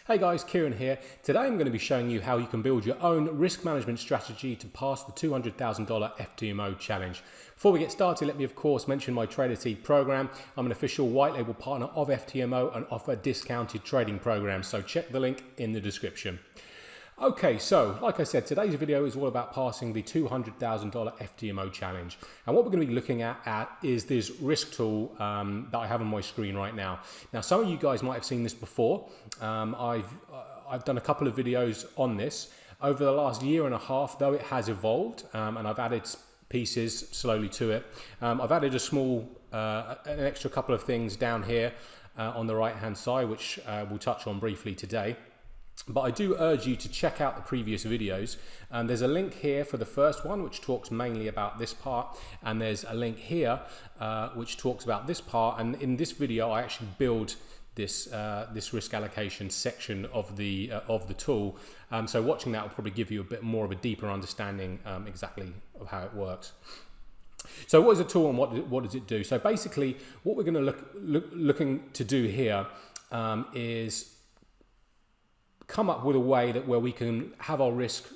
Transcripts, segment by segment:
Hey guys, Kieran here. Today I'm going to be showing you how you can build your own risk management strategy to pass the $200,000 FTMO challenge. Before we get started, let me of course mention my Trader Seed program. I'm an official white label partner of FTMO and offer discounted trading programs, so check the link in the description. Okay, so like I said, today's video is all about passing the $200,000 FTMO challenge. And what we're going to be looking at is this risk tool that I have on my screen right now. Now, some of you guys might have seen this before. I've done a couple of videos on this. Over the last year and a half, though, it has evolved and I've added pieces slowly to it. I've added an extra couple of things down here on the right-hand side, which we'll touch on briefly today. But I do urge you to check out the previous videos. There's a link here for the first one, which talks mainly about this part, and there's a link here which talks about this part. And in this video, I actually build this risk allocation section of the tool. So watching that will probably give you a bit more of a deeper understanding exactly of how it works. So what is a tool and what does it do? So basically, what we're going to looking to do here is come up with a way where we can have our risk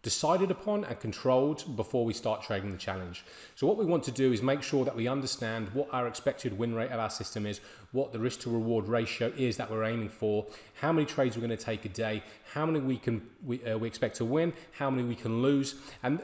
decided upon and controlled before we start trading the challenge. So what we want to do is make sure that we understand what our expected win rate of our system is, what the risk to reward ratio is that we're aiming for, how many trades we're going to take a day, how many we expect to win, how many we can lose, and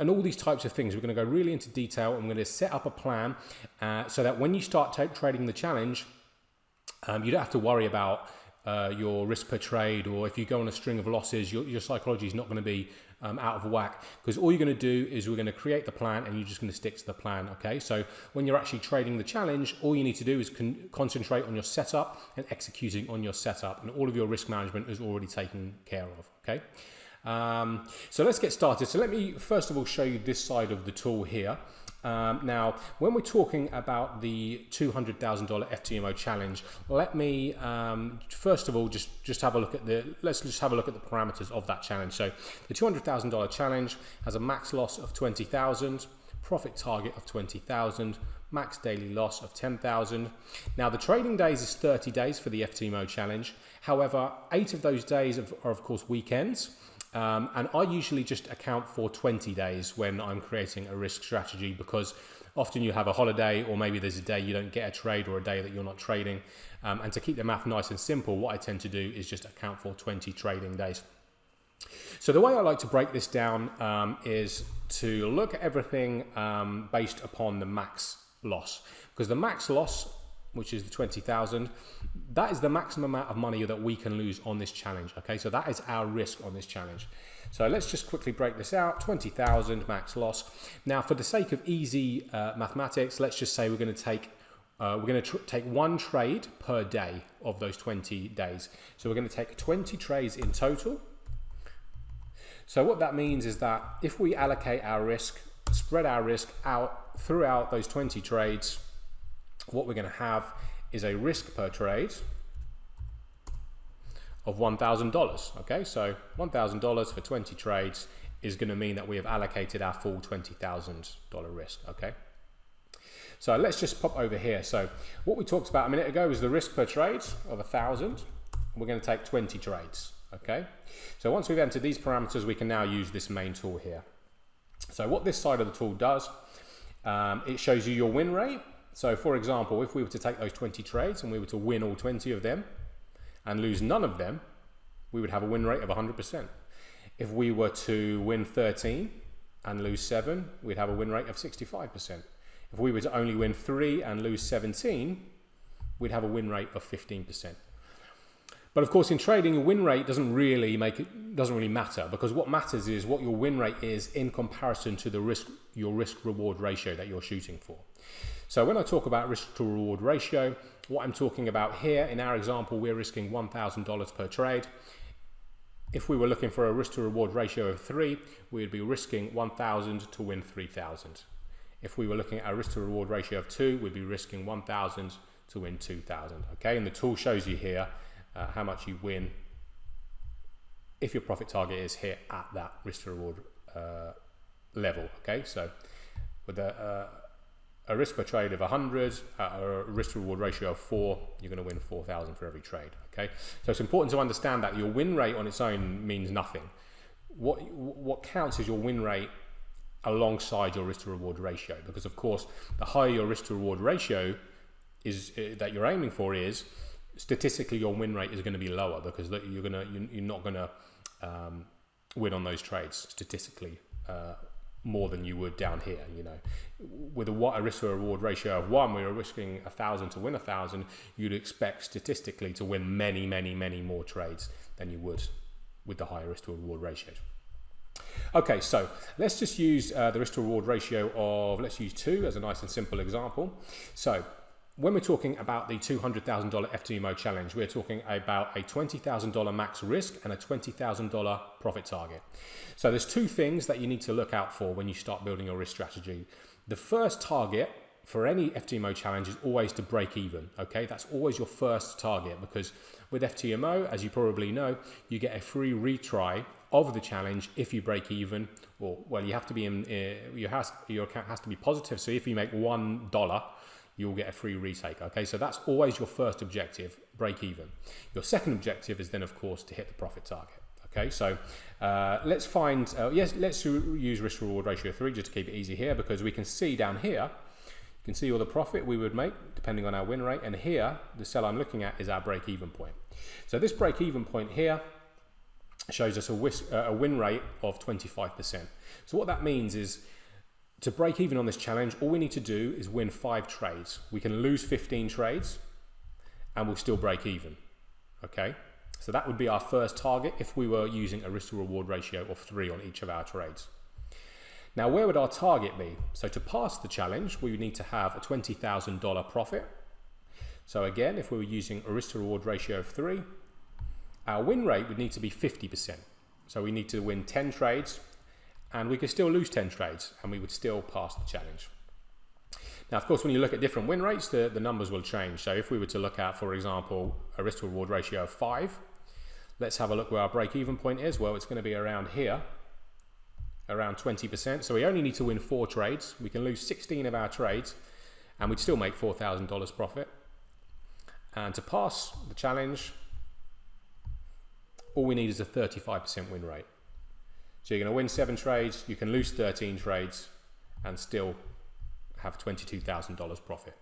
all these types of things. We're going to go really into detail, and we're going to set up a plan so that when you start trading the challenge, you don't have to worry about your risk per trade, or if you go on a string of losses, your psychology is not going to be out of whack, because all you're going to do is we're going to create the plan and you're just going to stick to the plan. Okay, so when you're actually trading the challenge, all you need to do is concentrate on your setup and executing on your setup, and all of your risk management is already taken care of. Okay, so let's get started. So let me first of all show you this side of the tool here. Now, when we're talking about the $200,000 FTMO challenge, let me first of all just have a look at let's just have a look at the parameters of that challenge. So the $200,000 challenge has a max loss of 20,000, profit target of 20,000, max daily loss of 10,000. Now, the trading days is 30 days for the FTMO challenge. However, 8 of those days are of course weekends. And I usually just account for 20 days when I'm creating a risk strategy, because often you have a holiday, or maybe there's a day you don't get a trade, or a day that you're not trading. And to keep the math nice and simple, what I tend to do is just account for 20 trading days. So the way I like to break this down is to look at everything based upon the max loss, because the max loss, which is the 20,000, that is the maximum amount of money that we can lose on this challenge. Okay, so that is our risk on this challenge. So let's just quickly break this out. 20,000 max loss. Now, for the sake of easy mathematics, let's just say we're going to take one trade per day of those 20 days. So we're going to take 20 trades in total. So what that means is that if we allocate our risk, spread our risk out throughout those 20 trades, what we're going to have is a risk per trade of $1,000. Okay, so $1,000 for 20 trades is going to mean that we have allocated our full $20,000 risk. Okay, so let's just pop over here. So what we talked about a minute ago is the risk per trade of 1,000. We're going to take 20 trades. Okay, so once we've entered these parameters, we can now use this main tool here. So what this side of the tool does, it shows you your win rate. So for example, if we were to take those 20 trades and we were to win all 20 of them and lose none of them, we would have a win rate of 100%. If we were to win 13 and lose 7, we'd have a win rate of 65%. If we were to only win 3 and lose 17, we'd have a win rate of 15%. But of course, in trading, a win rate doesn't really matter, because what matters is what your win rate is in comparison to your risk reward ratio that you're shooting for. So when I talk about risk to reward ratio, what I'm talking about here in our example, we're risking $1,000 per trade. If we were looking for a risk to reward ratio of 3, we would be risking 1,000 to win 3,000. If we were looking at a risk to reward ratio of 2, we'd be risking 1,000 to win 2,000. Okay, and the tool shows you here how much you win if your profit target is hit at that risk to reward level. Okay, so with the a risk per trade of 100, a risk to reward ratio of 4, you're going to win 4,000 for every trade. Okay, so it's important to understand that your win rate on its own means nothing. What counts is your win rate alongside your risk to reward ratio, because of course the higher your risk to reward ratio is that you're aiming for, is statistically your win rate is going to be lower, because you're not going to win on those trades statistically more than you would down here. You know, with a risk to reward ratio of 1, where you're risking 1,000 to win 1,000, you'd expect statistically to win many more trades than you would with the higher risk to reward ratios. Okay, so let's just use the risk to reward ratio of, let's use 2 as a nice and simple example. So when we're talking about the $200,000 FTMO challenge, we're talking about a $20,000 max risk and a $20,000 profit target. So there's 2 things that you need to look out for when you start building your risk strategy. The first target for any FTMO challenge is always to break even. Okay, that's always your first target, because with FTMO, as you probably know, you get a free retry of the challenge if you break even, or well, you have to be in your account has to be positive. So if you make $1, you'll get a free retake. Okay, so that's always your first objective, break even. Your second objective is then, of course, to hit the profit target. Okay, so let's find, let's use risk reward ratio 3 just to keep it easy here, because we can see down here, you can see all the profit we would make depending on our win rate, and here the cell I'm looking at is our break even point. So this break even point here shows us a win rate of 25%. So what that means is, to break even on this challenge, all we need to do is win 5 trades. We can lose 15 trades and we'll still break even. Okay, so that would be our first target if we were using a risk to reward ratio of 3 on each of our trades. Now, where would our target be? So to pass the challenge, we would need to have a $20,000 profit. So again, if we were using a risk to reward ratio of 3, our win rate would need to be 50%. So we need to win 10 trades, and we could still lose 10 trades, and we would still pass the challenge. Now, of course, when you look at different win rates, the numbers will change. So if we were to look at, for example, a risk to reward ratio of 5, let's have a look where our break-even point is. Well, it's going to be around here, around 20%. So we only need to win 4 trades. We can lose 16 of our trades, and we'd still make $4,000 profit. And to pass the challenge, all we need is a 35% win rate. So you're going to win 7 trades, you can lose 13 trades, and still have $22,000 profit.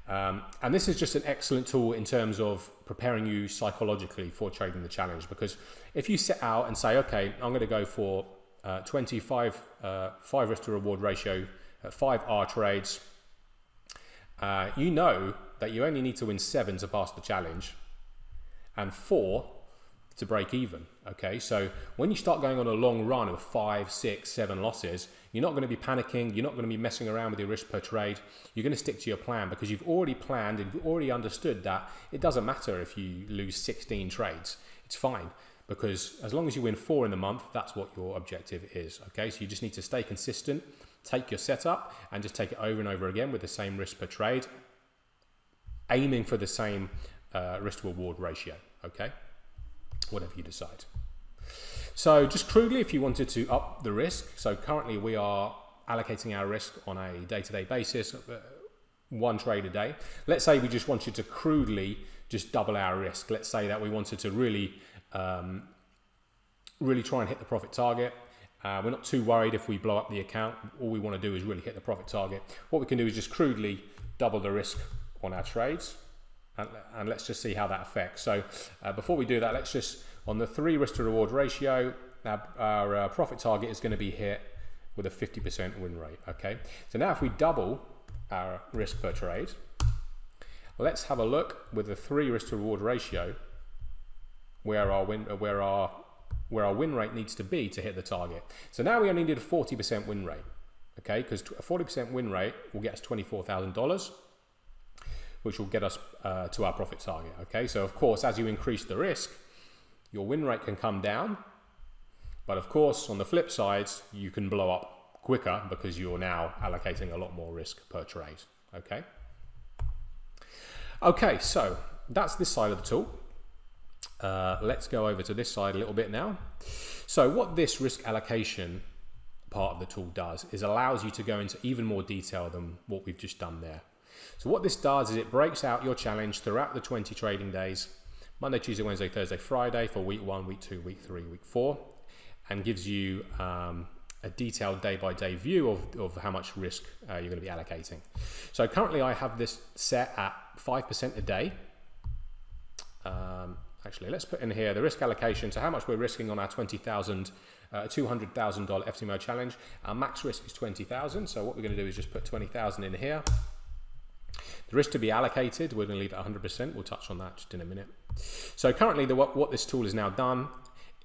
And this is just an excellent tool in terms of preparing you psychologically for trading the challenge, because if you set out and say, okay, I'm going to go for 5 risk to reward ratio, 5 R trades, you know that you only need to win 7 to pass the challenge and 4 to break even. Okay, so when you start going on a long run of 5, 6, 7 losses, you're not going to be panicking, you're not going to be messing around with your risk per trade. You're going to stick to your plan, because you've already planned and you've already understood that it doesn't matter if you lose 16 trades. It's fine, because as long as you win 4 in the month, that's what your objective is. Okay, so you just need to stay consistent, take your setup and just take it over and over again with the same risk per trade, aiming for the same risk to reward ratio. Okay, whatever you decide. So just crudely, if you wanted to up the risk, so currently we are allocating our risk on a day-to-day basis, 1 trade a day. Let's say we just wanted to crudely just double our risk. Let's say that we wanted to really try and hit the profit target. We're not too worried if we blow up the account. All we want to do is really hit the profit target. What we can do is just crudely double the risk on our trades. And let's just see how that affects. So before we do that, let's just, on the 3 risk to reward ratio, our profit target is going to be hit with a 50% win rate. Okay, so now if we double our risk per trade, let's have a look with the 3 risk to reward ratio where our win rate needs to be to hit the target. So now we only need a 40% win rate. Okay, because a 40% win rate will get us $24,000. Which will get us to our profit target. Okay, so of course, as you increase the risk, your win rate can come down, but of course, on the flip side, you can blow up quicker because you're now allocating a lot more risk per trade. Okay. Okay, so that's this side of the tool. Let's go over to this side a little bit now. So what this risk allocation part of the tool does is allows you to go into even more detail than what we've just done there. So what this does is it breaks out your challenge throughout the 20 trading days, Monday, Tuesday, Wednesday, Thursday, Friday for week 1, week 2, week 3, week 4, and gives you a detailed day-by-day view of how much risk you're going to be allocating. So currently I have this set at 5% a day. Actually, let's put in here the risk allocation, so how much we're risking on our $200,000 FTMO challenge. Our max risk is 20,000, so what we're going to do is just put 20,000 in here. The risk to be allocated, we're going to leave it 100%. We'll touch on that just in a minute. So currently, what this tool has now done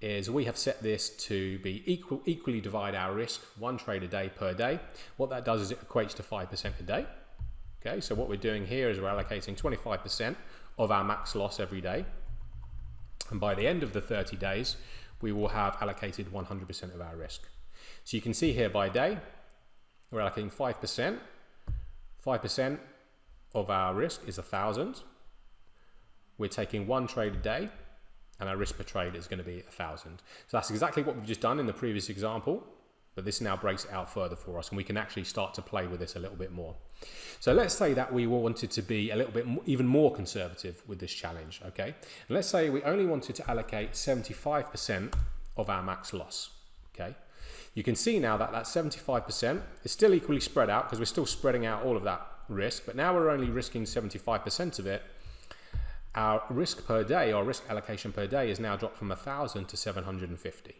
is we have set this to be equally divide our risk, 1 trade a day per day. What that does is it equates to 5% a day. Okay, so what we're doing here is we're allocating 25% of our max loss every day. And by the end of the 30 days, we will have allocated 100% of our risk. So you can see here by day, we're allocating 5%. 5% of our risk is 1,000. We're taking 1 trade a day, and our risk per trade is going to be 1,000. So that's exactly what we've just done in the previous example, but this now breaks it out further for us, and we can actually start to play with this a little bit more. So let's say that we wanted to be a little bit even more conservative with this challenge, okay? And let's say we only wanted to allocate 75% of our max loss, okay? You can see now that that 75% is still equally spread out because we're still spreading out all of that risk, but now we're only risking 75% of it. Our risk per day, or risk allocation per day, is now dropped from 1,000 to 750.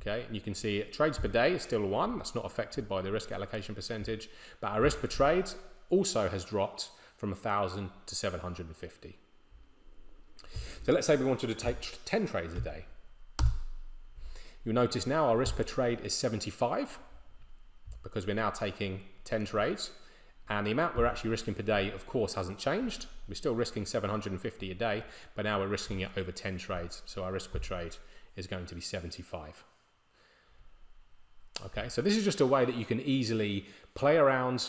Okay, and you can see trades per day is still 1. That's not affected by the risk allocation percentage, but our risk per trade also has dropped from 1,000 to 750. So let's say we wanted to take 10 trades a day. You'll notice now our risk per trade is 75 because we're now taking 10 trades, and the amount we're actually risking per day, of course, hasn't changed. We're still risking 750 a day, but now we're risking it over 10 trades. So our risk per trade is going to be 75. Okay, so this is just a way that you can easily play around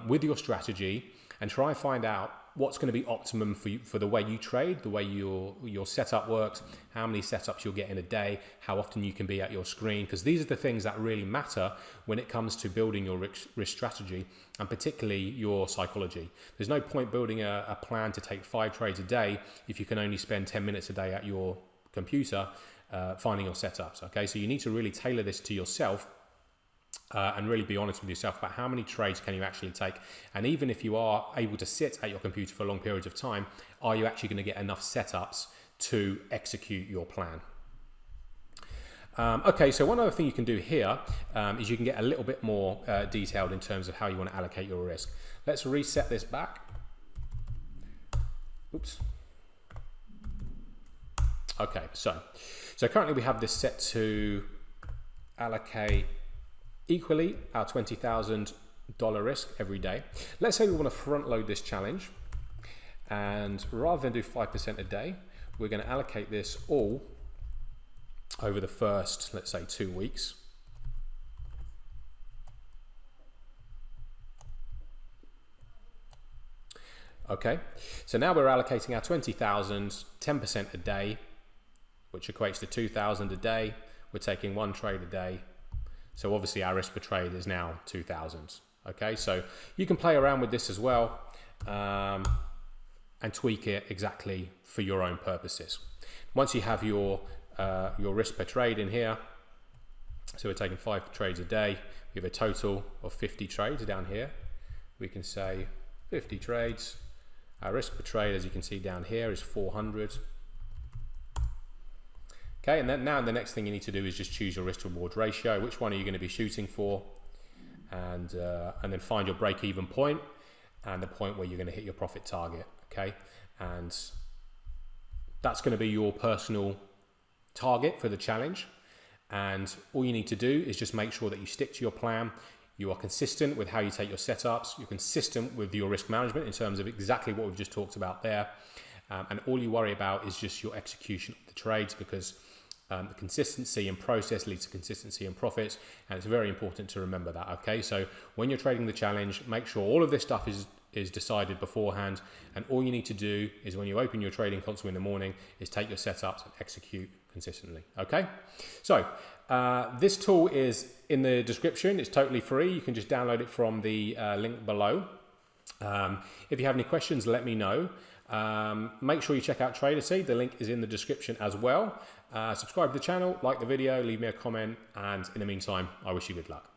with your strategy and try and find out what's going to be optimum for you, for the way you trade, the way your setup works, how many setups you'll get in a day, how often you can be at your screen, because these are the things that really matter when it comes to building your risk strategy, and particularly your psychology. There's no point building a plan to take 5 trades a day if you can only spend 10 minutes a day at your computer finding your setups. Okay, so you need to really tailor this to yourself and really be honest with yourself about how many trades can you actually take, and even if you are able to sit at your computer for long periods of time, are you actually going to get enough setups to execute your plan? Okay, so one other thing you can do here is you can get a little bit more detailed in terms of how you want to allocate your risk. Let's reset this back. Oops. Okay, so currently we have this set to allocate equally our $20,000 risk every day. Let's say we want to front load this challenge, and rather than do 5% a day, we're going to allocate this all over the first, let's say, 2 weeks. Okay, so now we're allocating our 20,000, 10% a day, which equates to 2,000 a day. We're taking 1 trade a day. So obviously our risk per trade is now 2,000. Okay, so you can play around with this as well and tweak it exactly for your own purposes. Once you have your risk per trade in here, so we're taking 5 trades a day, we have a total of 50 trades down here. We can say 50 trades. Our risk per trade, as you can see down here, is 400. Okay, and then now the next thing you need to do is just choose your risk to reward ratio. Which one are you going to be shooting for? And then find your break-even point and the point where you're going to hit your profit target. Okay, and that's going to be your personal target for the challenge. And all you need to do is just make sure that you stick to your plan. You are consistent with how you take your setups. You're consistent with your risk management in terms of exactly what we've just talked about there. And all you worry about is just your execution of the trades, because the consistency in process leads to consistency in profits, and it's very important to remember that. Okay, so when you're trading the challenge, make sure all of this stuff is is decided beforehand, and all you need to do is when you open your trading console in the morning is take your setups and execute consistently. Okay, so this tool is in the description. It's totally free. You can just download it from the link below. If you have any questions, let me know. Make sure you check out TraderSeed. The link is in the description as well. Subscribe to the channel, like the video, leave me a comment, and in the meantime, I wish you good luck.